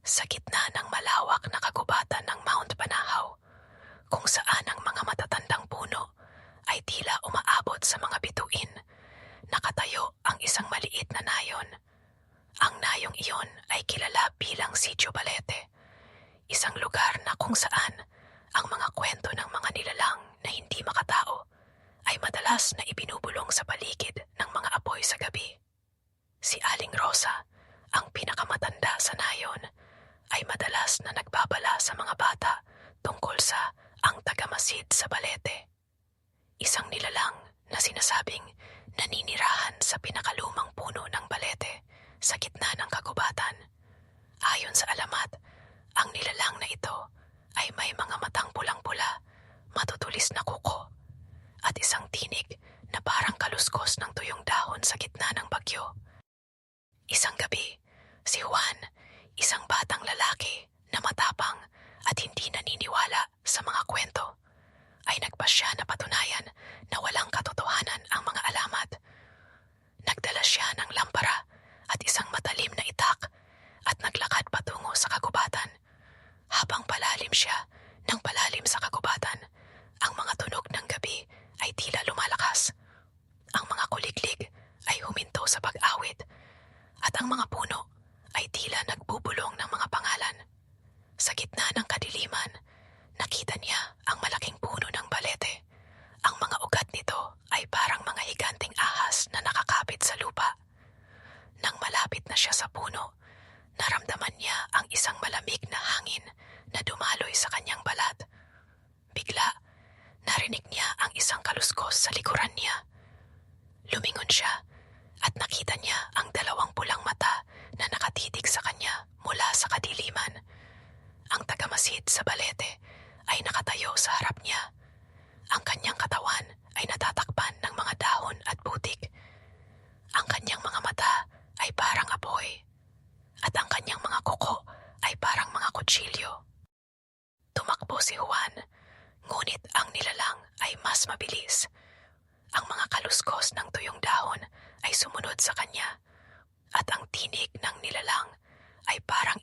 Sa gitna ng malawak na kagubatan ng Mount Banahaw, kung saan ang mga matatandang puno ay tila umaabot sa mga bituin, nakatayo ang isang maliit na nayon. Ang nayong iyon ay kilala bilang Sitio Balete, isang lugar na kung saan ang mga kwento ng mga nilalang na hindi makatao ay madalas na ibinubulong sa paligid ng mga apoy sa gabi. Si Aling Rosa, ang pinakamatanda sa nayon, ay madalas na nagbabala sa mga bata tungkol sa ang tagamasid sa Balete. Isang nilalang na sinasabing naninirahan sa pinakalumang puno ng Balete sa gitna ng kagubatan. Ayon sa alamat, ang nilalang na ito ay may mga matang pulang-pula, matutulis na kuko, at isang tinig na parang kaluskos ng tuyong dahon sa gitna ng bagyo. Isang gabi, si Juan, isang batang lalaki na matapang at hindi naniniwala sa mga kwento, ay nagpasya na patunayan na walang katotohanan ang mga alamat. Nagdala siya ng lampara at isang matalim na itak at naglakad patungo sa kagubatan. Habang palalim siya ng palalim sa kagubatan, ang mga tunog ng gabi ay tila lumalakas. Ang mga kuliglig ay huminto sa pag-awit at ang mga puno ay tila nagbubulong ng mga pangalan. Sa gitna ng kadiliman, nakita niya ang malaking puno ng Balete. Ang mga ugat nito ay parang mga higanting ahas na nakakapit sa lupa. Nang malapit na siya sa puno, naramdaman niya ang isang malamig na hangin na dumaloy sa kanyang balat. Bigla, narinig niya ang isang kaluskos sa likuran niya. Lumingon siya at nakita niya ang dalawang pulang mata na nakatitig sa kanya mula sa kadiliman. Ang tagamasid sa Balete ay nakatayo sa harap niya. Ang kanyang katawan ay natatakpan ng mga dahon at putik. Ang kanyang mga mata ay parang apoy at ang kanyang mga kuko ay parang mga kutsilyo. Tumakbo si Juan, ngunit ang nilalang ay mas mabilis. Ang mga kaluskos ng tuyong dahon ay sumunod sa kanya at ang tinig ng nilalang ay parang